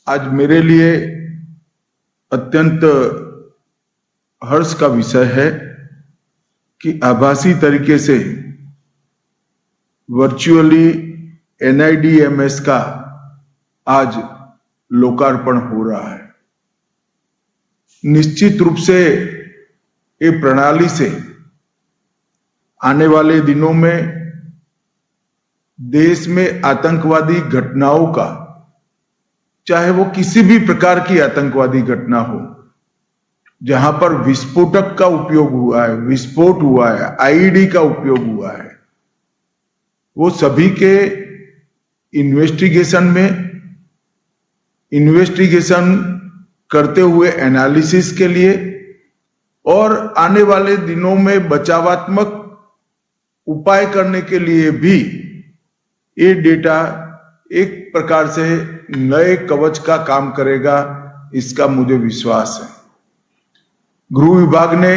आज मेरे लिए अत्यंत हर्ष का विषय है कि आभासी तरीके से वर्चुअली NIDMS का आज लोकार्पण हो रहा है। निश्चित रूप से ये प्रणाली से आने वाले दिनों में देश में आतंकवादी घटनाओं का, चाहे वो किसी भी प्रकार की आतंकवादी घटना हो, जहां पर विस्फोटक का उपयोग हुआ है, विस्फोट हुआ है, IED का उपयोग हुआ है, वो सभी के इन्वेस्टिगेशन करते हुए एनालिसिस के लिए और आने वाले दिनों में बचावात्मक उपाय करने के लिए भी ये डेटा एक प्रकार से नए कवच का काम करेगा, इसका मुझे विश्वास है। गृह विभाग ने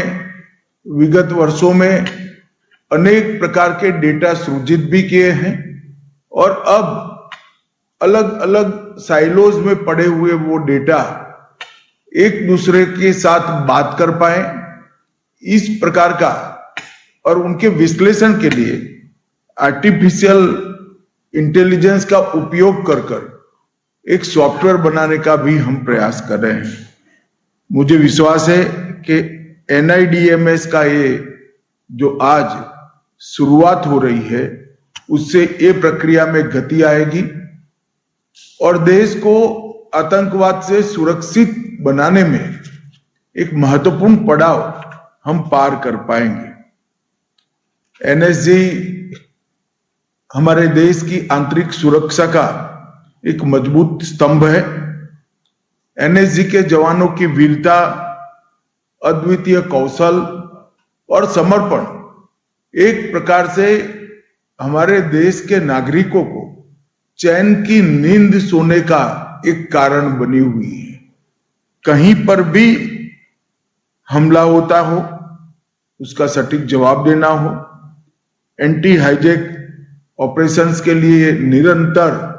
विगत वर्षों में अनेक प्रकार के डेटा सृजित भी किए हैं और अब अलग अलग साइलोज में पड़े हुए वो डेटा एक दूसरे के साथ बात कर पाए, इस प्रकार का और उनके विश्लेषण के लिए आर्टिफिशियल इंटेलिजेंस का उपयोग कर एक सॉफ्टवेयर बनाने का भी हम प्रयास कर रहे हैं। मुझे विश्वास है कि NIDMS का ये जो आज शुरुआत हो रही है, उससे ये प्रक्रिया में गति आएगी और देश को आतंकवाद से सुरक्षित बनाने में एक महत्वपूर्ण पड़ाव हम पार कर पाएंगे। NSG हमारे देश की आंतरिक सुरक्षा का एक मजबूत स्तंभ है। NSG के जवानों की वीरता, अद्वितीय कौशल और समर्पण एक प्रकार से हमारे देश के नागरिकों को चैन की नींद सोने का एक कारण बनी हुई है। कहीं पर भी हमला होता हो, उसका सटीक जवाब देना हो, एंटी हाईजैक ऑपरेशंस के लिए निरंतर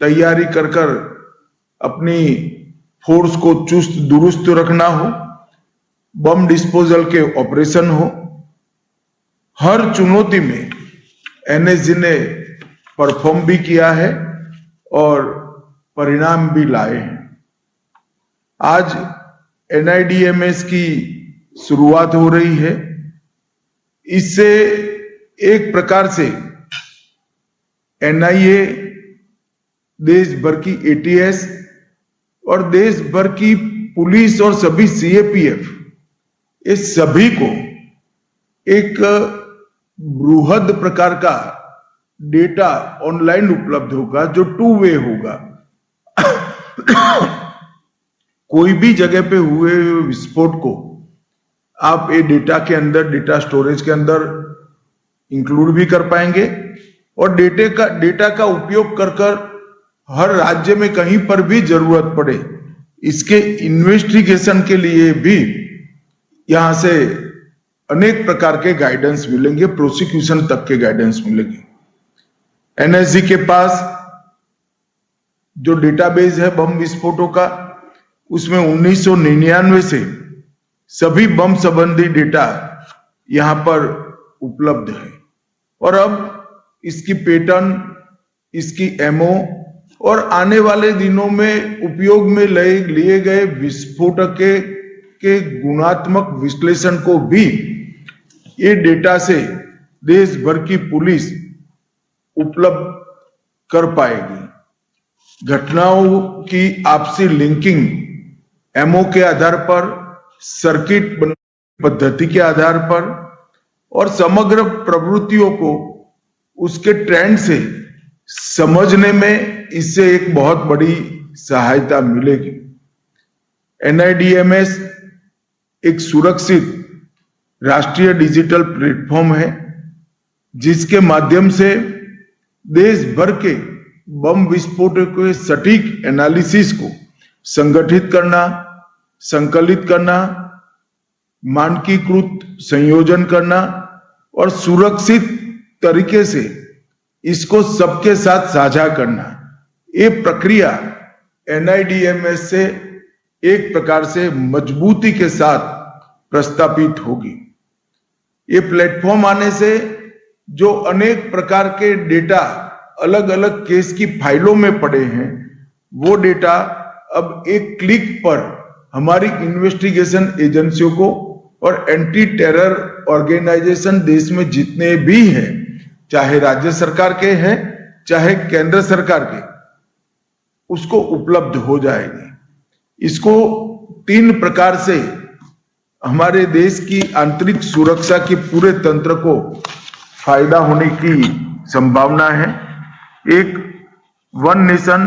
तैयारी कर अपनी फोर्स को चुस्त दुरुस्त रखना हो, बम डिस्पोजल के ऑपरेशन हो, हर चुनौती में NSG ने परफॉर्म भी किया है और परिणाम भी लाए हैं। आज NIDMS की शुरुआत हो रही है। इससे एक प्रकार से NIA, देश भर की ATS और देश भर की पुलिस और सभी CAPF, ये सभी को एक बृहद प्रकार का डेटा ऑनलाइन उपलब्ध होगा जो 2 वे होगा। कोई भी जगह पे हुए विस्फोट को आप ये डेटा के अंदर, डेटा स्टोरेज के अंदर इंक्लूड भी कर पाएंगे और डेटा का उपयोग कर हर राज्य में कहीं पर भी जरूरत पड़े, इसके इन्वेस्टिगेशन के लिए भी यहां से अनेक प्रकार के गाइडेंस मिलेंगे, प्रोसिक्यूशन तक के गाइडेंस मिलेंगे। NSG के पास जो डेटाबेस है बम विस्फोटों का, उसमें 1999 से सभी बम संबंधी डेटा यहां पर उपलब्ध है और अब इसकी पैटर्न, इसकी MO और आने वाले दिनों में उपयोग में लिए गए विस्फोटक के गुणात्मक विश्लेषण को भी ये डेटा से देश भर की पुलिस उपलब्ध कर पाएगी। घटनाओं की आपसी लिंकिंग MO के आधार पर, सर्किट पद्धति के आधार पर और समग्र प्रवृत्तियों को उसके ट्रेंड से समझने में इससे एक बहुत बड़ी सहायता मिलेगी। NIDMS एक सुरक्षित राष्ट्रीय डिजिटल प्लेटफॉर्म है जिसके माध्यम से देश भर के बम विस्फोटों के सटीक एनालिसिस को संगठित करना, संकलित करना, मानकीकृत संयोजन करना और सुरक्षित तरीके से इसको सबके साथ साझा करना, ये प्रक्रिया NIDMS से एक प्रकार से मजबूती के साथ प्रस्तापित होगी। ये प्लेटफॉर्म आने से जो अनेक प्रकार के डेटा अलग अलग केस की फाइलों में पड़े हैं, वो डेटा अब एक क्लिक पर हमारी इन्वेस्टिगेशन एजेंसियों को और एंटी टेरर ऑर्गेनाइजेशन देश में जितने भी हैं, चाहे राज्य सरकार के हैं चाहे केंद्र सरकार के, उसको उपलब्ध हो जाएगी। इसको 3 प्रकार से हमारे देश की आंतरिक सुरक्षा के पूरे तंत्र को फायदा होने की संभावना है। एक one nation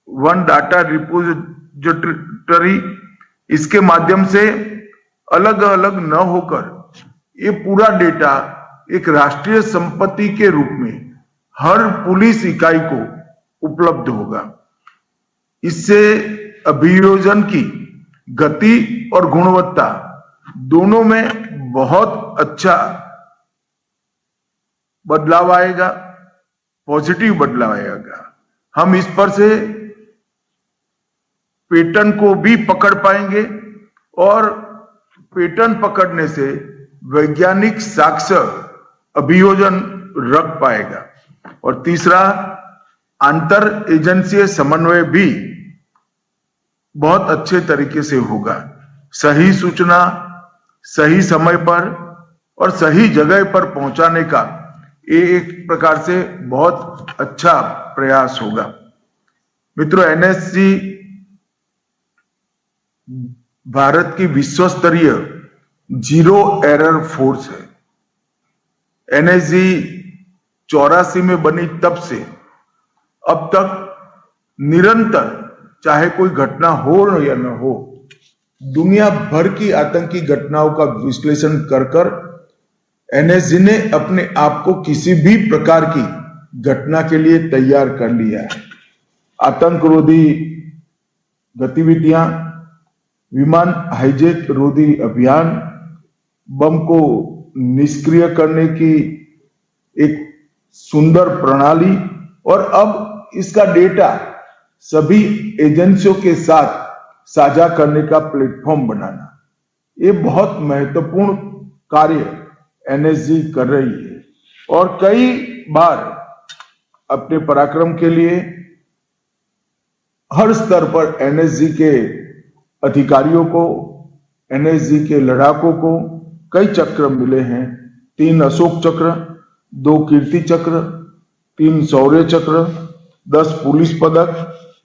one data repository, इसके माध्यम से अलग अलग न होकर ये पूरा डेटा एक राष्ट्रीय संपत्ति के रूप में हर पुलिस इकाई को उपलब्ध होगा। इससे अभियोजन की गति और गुणवत्ता दोनों में बहुत अच्छा बदलाव आएगा, पॉजिटिव बदलाव आएगा। हम इस पर से पैटर्न को भी पकड़ पाएंगे और पैटर्न पकड़ने से वैज्ञानिक साक्ष्य अभियोजन रख पाएगा। और तीसरा, अंतर एजेंसी समन्वय भी बहुत अच्छे तरीके से होगा। सही सूचना सही समय पर और सही जगह पर पहुंचाने का ये एक प्रकार से बहुत अच्छा प्रयास होगा। मित्रों, NSG भारत की विश्व स्तरीय जीरो एरर फोर्स है। NSG 84 में बनी तब से अब तक निरंतर, चाहे कोई घटना हो या न हो, दुनिया भर की आतंकी घटनाओं का विश्लेषण कर NSG ने अपने आप को किसी भी प्रकार की घटना के लिए तैयार कर लिया है। आतंकरोधी गतिविधियां, विमान हाईजैक रोधी अभियान, बम को निष्क्रिय करने की एक सुंदर प्रणाली और अब इसका डेटा सभी एजेंसियों के साथ साझा करने का प्लेटफॉर्म बनाना, ये बहुत महत्वपूर्ण कार्य NSG कर रही है। और कई बार अपने पराक्रम के लिए हर स्तर पर NSG के अधिकारियों को, NSG के लड़ाकों को कई चक्र मिले हैं। 3 अशोक चक्र, 2 कीर्ति चक्र, 3 शौर्य चक्र, 10 पुलिस पदक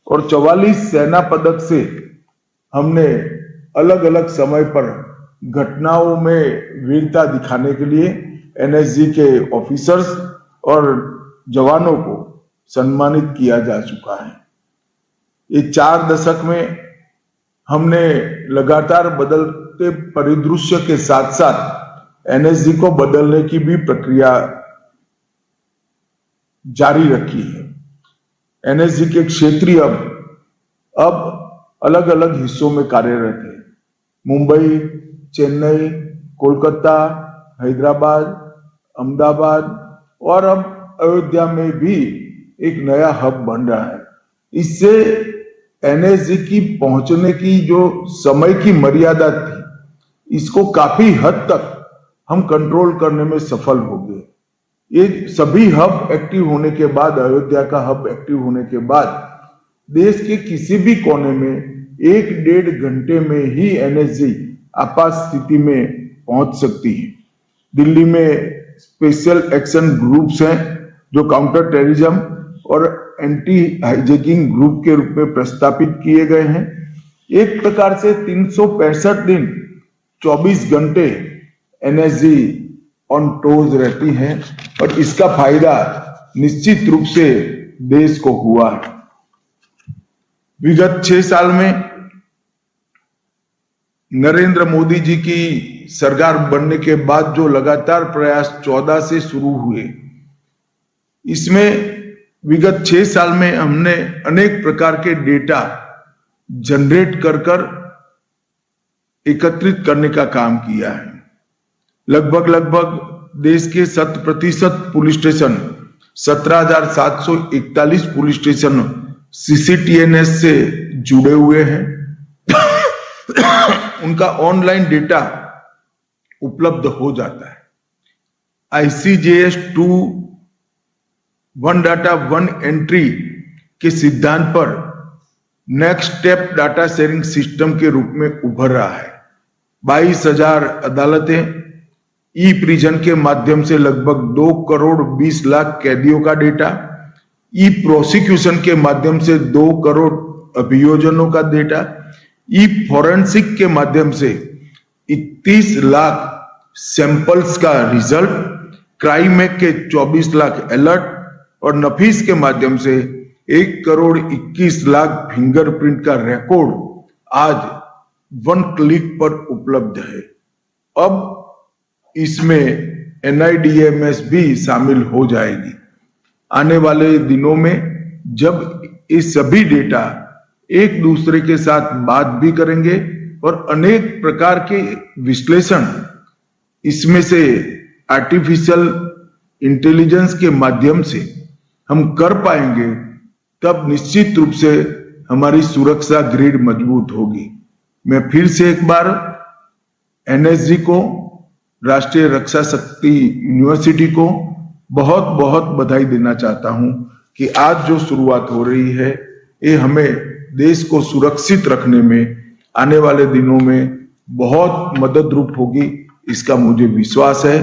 और 44 सेना पदक से हमने अलग अलग समय पर घटनाओं में वीरता दिखाने के लिए NSG के ऑफिसर्स और जवानों को सम्मानित किया जा चुका है। ये 4 दशक में हमने लगातार बदलते परिदृश्य के साथ साथ NSG को बदलने की भी प्रक्रिया जारी रखी है। NSG के क्षेत्रीय अब अलग अलग हिस्सों में कार्यरत है। मुंबई, चेन्नई, कोलकाता, हैदराबाद, अहमदाबाद और अब अयोध्या में भी एक नया हब बन रहा है। इससे NSG की पहुंचने की जो समय की मर्यादा थी, इसको काफी हद तक हम कंट्रोल करने में सफल हो गए। ये सभी हब एक्टिव होने के बाद, अयोध्या का हब एक्टिव होने के बाद, देश के किसी भी कोने में 1-1.5 घंटे में ही NSG आपात स्थिति में पहुंच सकती है। दिल्ली में स्पेशल एक्शन ग्रुप्स हैं जो काउंटर टेररिज्म और एंटी हाईजैकिंग ग्रुप के रूप में प्रस्तापित किए गए हैं। एक प्रकार से 365 दिन 24 घंटे NSG ऑन टोज रहती है और इसका फायदा निश्चित रूप से देश को हुआ है। विगत 6 साल में नरेंद्र मोदी जी की सरकार बनने के बाद जो लगातार प्रयास 14 से शुरू हुए, इसमें विगत 6 साल में हमने अनेक प्रकार के डेटा जनरेट कर एकत्रित करने का काम किया है। लगभग देश के 100% police station, 17,741 police station CCTNS से जुड़े हुए हैं उनका ऑनलाइन डेटा उपलब्ध हो जाता है। ICJS 2 one data one entry के सिद्धांत पर next step data sharing system के रूप में उभर रहा है। 22,000 अदालतें ई प्रिजन के माध्यम से लगभग 2 करोड़ 20 लाख कैदियों का डेटा, ई प्रोसिक्यूशन के माध्यम से 2 करोड़ अभियोजनों का डेटा, ई फॉरेंसिक के माध्यम से 31 लाख सैंपल्स का रिजल्ट, क्राइमेक के 24 लाख अलर्ट और नफीस के माध्यम से 1 करोड़ 21 लाख फिंगरप्रिंट का रिकॉर्ड आज 1 क्लिक पर उपलब्ध है। अब इसमें NIDMS भी शामिल हो जाएगी। आने वाले दिनों में जब ये सभी डेटा एक दूसरे के साथ बात भी करेंगे और अनेक प्रकार के विश्लेषण इसमें से आर्टिफिशियल इंटेलिजेंस के माध्यम से हम कर पाएंगे, तब निश्चित रूप से हमारी सुरक्षा ग्रिड मजबूत होगी। मैं फिर से एक बार NSG को, राष्ट्रीय रक्षा शक्ति यूनिवर्सिटी को बहुत बहुत बधाई देना चाहता हूं कि आज जो शुरुआत हो रही है ये हमें देश को सुरक्षित रखने में आने वाले दिनों में बहुत मदद रूप होगी, इसका मुझे विश्वास है।